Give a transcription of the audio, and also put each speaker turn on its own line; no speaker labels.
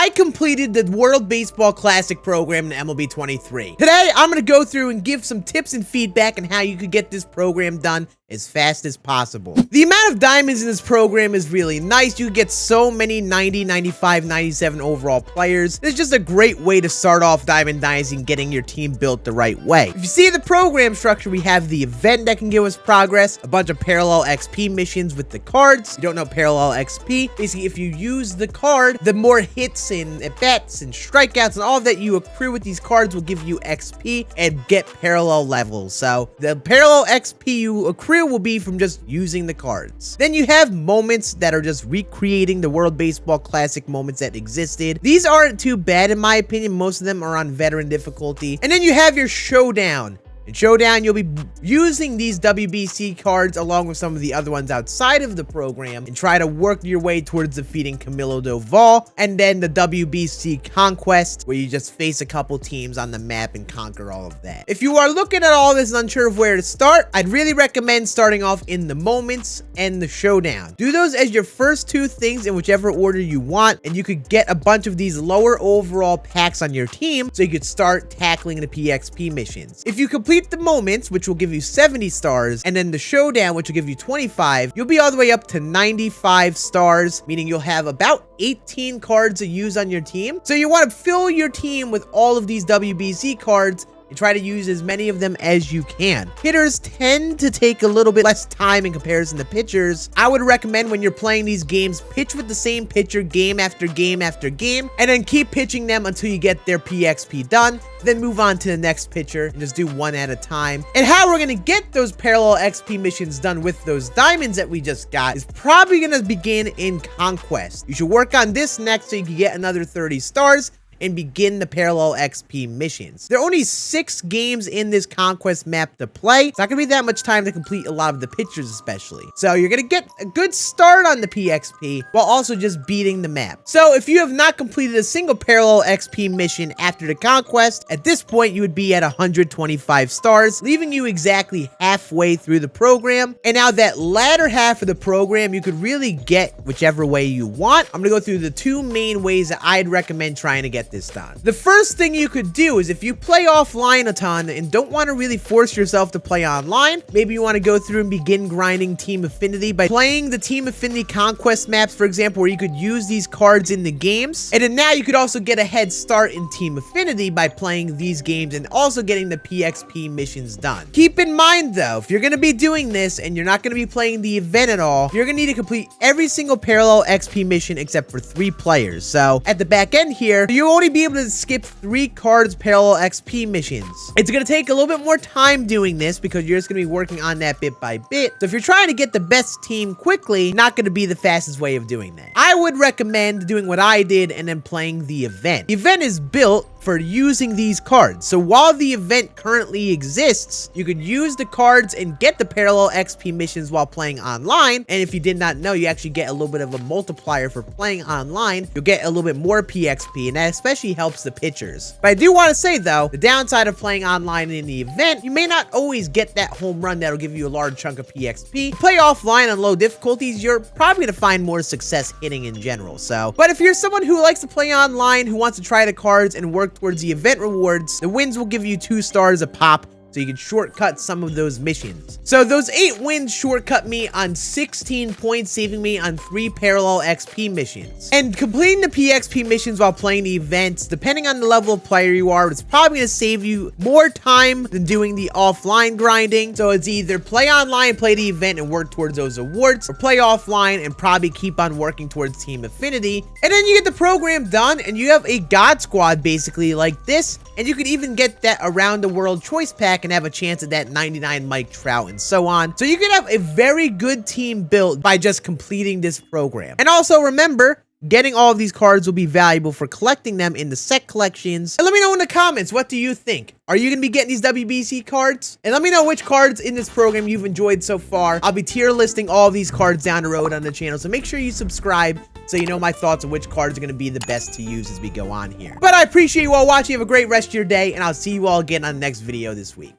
I completed the World Baseball Classic program in MLB 23. Today, I'm going to go through and give some tips and feedback on how you could get this program done as fast as possible. The amount of diamonds in this program is really nice. You get so many 90, 95, 97 overall players. It's just a great way to start off Diamond Dynasty and getting your team built the right way. If you see the program structure, we have the event that can give us progress, a bunch of parallel XP missions with the cards. You don't know parallel XP. Basically, if you use the card, the more hits and at-bats and strikeouts and all of that you accrue with these cards will give you XP and get parallel levels. So the parallel XP you accrue will be from just using the cards. Then you have moments that are just recreating the World Baseball Classic moments that existed. These aren't too bad in my opinion. Most of them are on veteran difficulty. And then you have your showdown. In Showdown, you'll be using these WBC cards along with some of the other ones outside of the program and try to work your way towards defeating Camilo Doval, and then the WBC Conquest, where you just face a couple teams on the map and conquer all of that. If you are looking at all this and unsure of where to start, I'd really recommend starting off in the moments and the showdown. Do those as your first two things in whichever order you want, and you could get a bunch of these lower overall packs on your team so you could start tackling the PXP missions. If you complete the moments, which will give you 70 stars, and then the showdown, which will give you 25, you'll be all the way up to 95 stars, meaning you'll have about 18 cards to use on your team. So you want to fill your team with all of these WBC cards and try to use as many of them as you can. Hitters tend to take a little bit less time in comparison to pitchers. I would recommend when you're playing these games, pitch with the same pitcher game after game after game, and then keep pitching them until you get their PXP done. Then move on to the next pitcher and just do one at a time. And how we're going to get those parallel XP missions done with those diamonds that we just got is probably going to begin in Conquest. You should work on this next so you can get another 30 stars and begin the parallel XP missions. There are only 6 games in this Conquest map to play. It's not gonna be that much time to complete a lot of the pictures especially. So you're gonna get a good start on the PXP while also just beating the map. So if you have not completed a single parallel XP mission after the Conquest, at this point you would be at 125 stars, leaving you exactly halfway through the program. And now that latter half of the program, you could really get whichever way you want. I'm gonna go through the 2 main ways that I'd recommend trying to get this done. The first thing you could do is if you play offline a ton and don't want to really force yourself to play online, maybe you want to go through and begin grinding Team Affinity by playing the Team Affinity Conquest maps, for example, where you could use these cards in the games. And then now you could also get a head start in Team Affinity by playing these games and also getting the PXP missions done. Keep in mind though, if you're going to be doing this and you're not going to be playing the event at all, you're going to need to complete every single parallel XP mission except for 3 players. So at the back end here, you only be able to skip 3 cards parallel XP missions. It's going to take a little bit more time doing this because you're just going to be working on that bit by bit. So if you're trying to get the best team quickly, not going to be the fastest way of doing that. I would recommend doing what I did and then playing the event. The event is built for using these cards. So while the event currently exists, you could use the cards and get the parallel XP missions while playing online. And if you did not know, you actually get a little bit of a multiplier for playing online. You'll get a little bit more PXP, and that especially helps the pitchers. But I do want to say though, the downside of playing online in the event, you may not always get that home run that'll give you a large chunk of PXP. Play offline on low difficulties, you're probably going to find more success hitting in general. So, but if you're someone who likes to play online, who wants to try the cards and work towards the event rewards, the wins will give you 2 stars a pop, so you can shortcut some of those missions. So those 8 wins shortcut me on 16 points, saving me on 3 parallel XP missions. And completing the PXP missions while playing the events, depending on the level of player you are, it's probably going to save you more time than doing the offline grinding. So it's either play online, play the event, and work towards those awards, or play offline and probably keep on working towards Team Affinity. And then you get the program done, and you have a God Squad basically like this. And you could even get that Around the World Choice Pack and have a chance at that 99 Mike Trout and so on. So you can have a very good team built by just completing this program. And also remember, getting all of these cards will be valuable for collecting them in the set collections. And let me know in the comments, what do you think? Are you going to be getting these WBC cards? And let me know which cards in this program you've enjoyed so far. I'll be tier listing all of these cards down the road on the channel, so make sure you subscribe so you know my thoughts on which cards are going to be the best to use as we go on here. But I appreciate you all watching. Have a great rest of your day, and I'll see you all again on the next video this week.